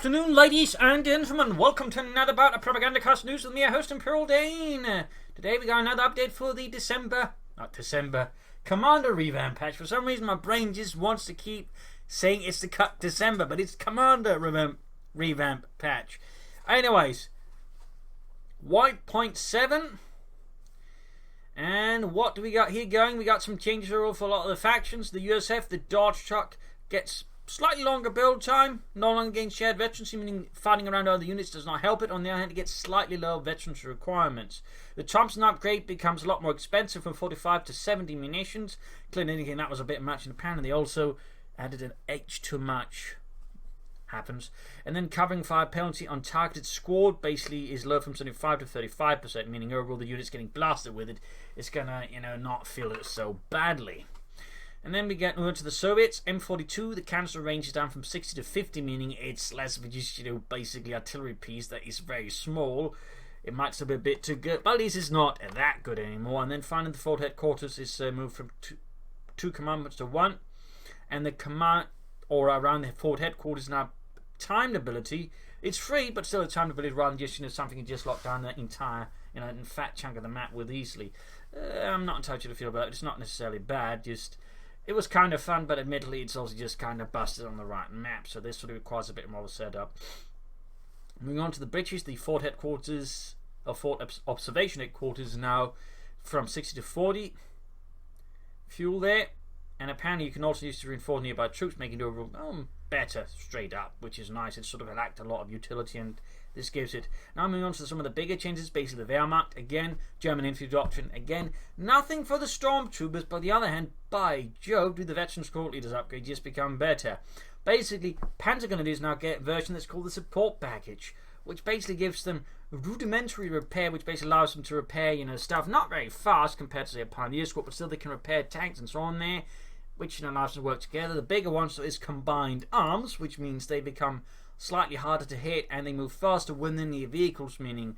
afternoon, ladies and gentlemen. Welcome to another bout of Propagandacast news with me, your host, Imperial Dane. Today we got another update for the Commander Revamp patch. For some reason, my brain just wants to keep saying it's the cut December, but it's Commander Revamp patch. Anyways, White Point 7. And what do we got here going? We got some changes for a lot of the factions. The USF, the Dodge Truck, gets slightly longer build time, no longer gains shared veterancy, meaning fighting around other units does not help it. On the other hand, it gets slightly lower veterancy requirements. The Thompson upgrade becomes a lot more expensive from 45 to 70 munitions. Clearly indicating that was a bit much in the pan, and they also added an H too much. Happens. And then covering fire penalty on targeted squad basically is low from 75 to 35%, meaning overall the unit's getting blasted with it. It's gonna, not feel it so badly. And then we get over to the Soviets. M42, the canister range is down from 60 to 50, meaning it's less of a just, basically artillery piece that is very small. It might still be a bit too good, but at least it's not that good anymore. And then finally, the fort headquarters is moved from two commandments to one. And the command, or around the fort headquarters now, timed ability. It's free, but still a timed ability rather than just, something you just lock down the entire, fat chunk of the map with easily. I'm not entirely sure to feel about it. It's not necessarily bad, just... It was kind of fun, but admittedly it's also just kind of busted on the right map, so this sort of requires a bit more of a setup. Moving on to the British, the fort headquarters, or fort observation headquarters now from 60 to 40. Fuel there, and apparently you can also use to reinforce nearby troops, making it overall better straight up, which is nice. It sort of lacked a lot of utility, and this gives it. Now moving on to some of the bigger changes, basically the Wehrmacht, again, German infantry doctrine, again, nothing for the stormtroopers, but on the other hand, by Jove, do the veteran squad leaders upgrade just become better. Basically, Panzer Grenadiers now get a version that's called the support package, which basically gives them rudimentary repair, which basically allows them to repair, stuff not very fast compared to say a Pioneer squad, but still they can repair tanks and so on there, which allows them to work together. The bigger one is combined arms, which means they become slightly harder to hit and they move faster within the vehicles, meaning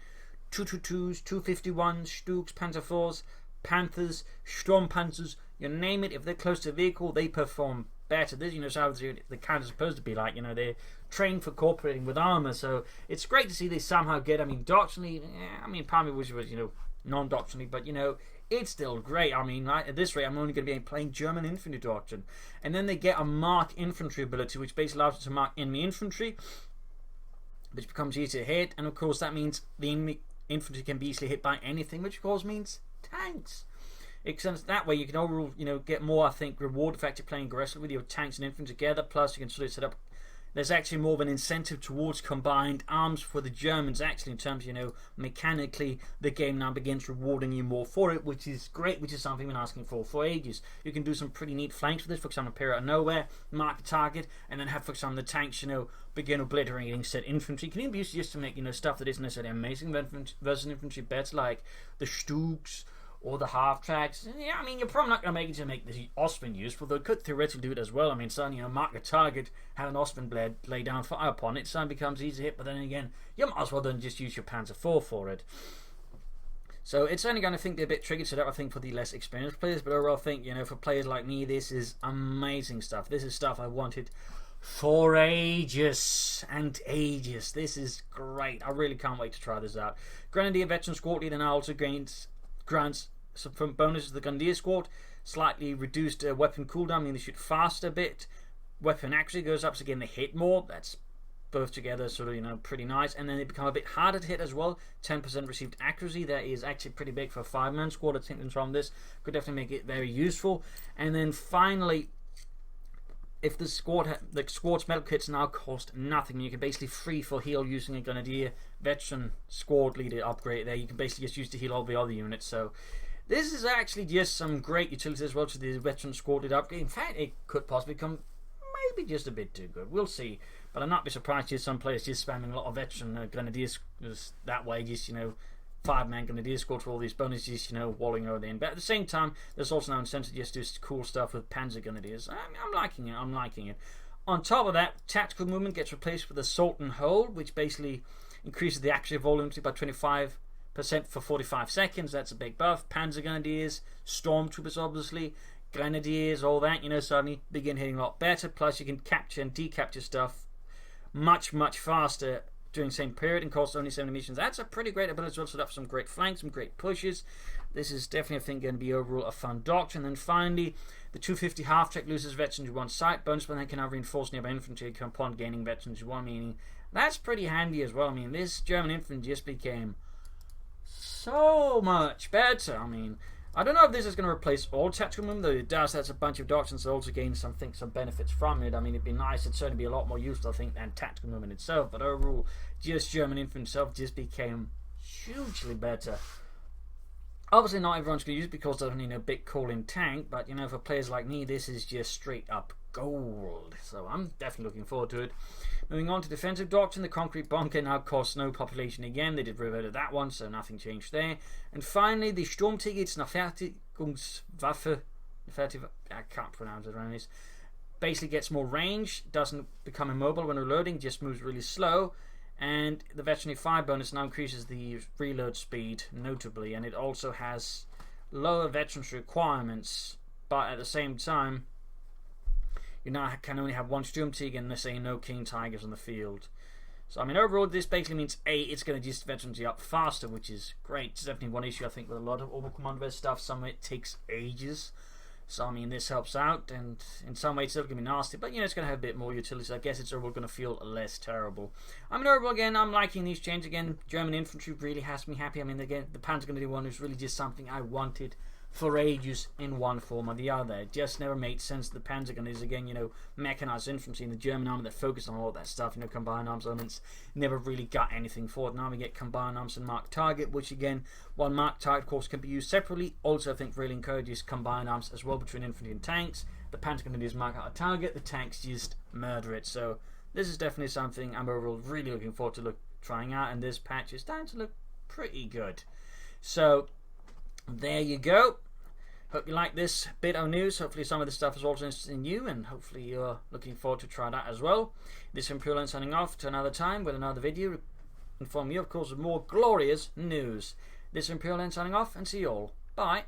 222s, 251s, Stuks, Panzer IVs, Panthers, Sturmpanzers, you name it. If they're close to the vehicle, they perform better. This, how the kind of supposed to be like. They're trained for cooperating with armor, so it's great to see they somehow get. Doctrinally, part of me wish it was, non-doctrinally, but it's still great. At this rate, I'm only going to be playing German infantry doctrine. And then they get a mark infantry ability, which basically allows them to mark enemy infantry, which becomes easier to hit. And of course, that means the enemy infantry can be easily hit by anything, which of course means tanks. That way, you can overall, get more, I think, reward effective playing aggressively with your tanks and infantry together. Plus, you can sort of set up. There's actually more of an incentive towards combined arms for the Germans, actually, in terms of, mechanically, the game now begins rewarding you more for it, which is great, which is something we've been asking for ages. You can do some pretty neat flanks with this, for example, appear out of nowhere, mark a target, and then have, for example, the tanks, begin obliterating said infantry. You can even use just to make, stuff that isn't necessarily amazing versus infantry bets, like the Stuks, or the half-tracks. Yeah, you're probably not going to make it to make the Ostwind useful, though it could theoretically do it as well. Suddenly, mark a target, have an Ostwind blade lay down fire upon it, suddenly becomes easy to hit, but then again, you might as well then just use your Panzer IV for it. So it's only going to be a bit tricky set up, I think, for the less experienced players, but overall I think, for players like me, this is amazing stuff. This is stuff I wanted for ages and ages. This is great. I really can't wait to try this out. Grenadier Veteran Squad Leader now also grants some bonuses to the Grenadier Squad, slightly reduced weapon cooldown, meaning they shoot faster a bit. Weapon accuracy goes up, so again they hit more. That's both together sort of, pretty nice. And then they become a bit harder to hit as well. 10% received accuracy. That is actually pretty big for a 5-man squad. I think from this could definitely make it very useful. And then finally, if the squad's metal kits now cost nothing, you can basically free for heal using a Grenadier Veteran Squad Leader upgrade there. You can basically just use to heal all the other units. So this is actually just some great utility as well to the Veteran Squad Leader upgrade. In fact, it could possibly become maybe just a bit too good. We'll see. But I'm not be surprised to see some players just spamming a lot of Veteran Grenadiers that way, just, 5-man Grenadier squad for all these bonuses, walling over in. But at the same time, there's also now incentive to just do cool stuff with Panzer Grenadiers. I'm liking it. On top of that, tactical movement gets replaced with assault and hold, which basically increases the accuracy volume by 25% for 45 seconds. That's a big buff. Panzer Grenadiers, Stormtroopers, obviously, Grenadiers, all that, suddenly begin hitting a lot better. Plus, you can capture and decapture stuff much faster during the same period and costs only 70 missions. That's a pretty great ability as well, set up some great flanks, some great pushes. This is definitely, I think, going to be overall a fun doctrine. And then finally, the 250 half-track loses veterans who want sight bonus, but then can now reinforce nearby infantry upon gaining veterans who want, meaning that's pretty handy as well. I mean, this German infantry just became so much better. I mean, I don't know if this is going to replace all tactical movement, though it does. That's a bunch of doctrines that also gain some benefits from it. I mean, it'd be nice. It'd certainly be a lot more useful, I think, than tactical movement itself. But overall, just German infantry itself just became hugely better. Obviously, not everyone's going to use it because they don't need a big call-in tank. But, you know, for players like me, this is just straight up gold. So I'm definitely looking forward to it. Moving on to defensive doctrine, the concrete bunker now costs no population again. They did revert that one, so nothing changed there. And finally, the Sturmtiegetsnachfertigungswaffe, I can't pronounce it around this, basically gets more range, doesn't become immobile when reloading, just moves really slow. And the veteranary fire bonus now increases the reload speed notably, and it also has lower veterans requirements, but at the same time, you now can only have one Sturmtiger and there's no King Tigers on the field. So, I mean, overall, this basically means it's going to just veterancy up faster, which is great. It's definitely one issue, I think, with a lot of Orbital Command Res stuff. Some of it takes ages. So, I mean, this helps out, and in some ways, it's still going to be nasty, but, you know, it's going to have a bit more utility, so I guess it's overall going to feel less terrible. I mean, overall, again, I'm liking these changes. Again, German infantry really has me happy. I mean, again, the Panzergrenadier one is really just something I wanted for ages in one form or the other. It just never made sense. The Panzergrenadiers, again, you know, mechanized infantry in the German army that focused on all that stuff, you know, combined arms elements, never really got anything for it. Now we get combined arms and marked target, which again, while marked target, of course, can be used separately, also I think really encourages combined arms as well between infantry and tanks. The Panzergrenadiers mark out a target, the tanks just murder it. So this is definitely something I'm overall really looking forward to trying out, and this patch is starting to look pretty good. So there you go. Hope you like this bit of news. Hopefully some of this stuff is also interesting in you, and hopefully you're looking forward to try that as well. This is Imperial signing off to another time with another video. Inform you, of course, of more glorious news. This is Imperial signing off, and see you all. Bye.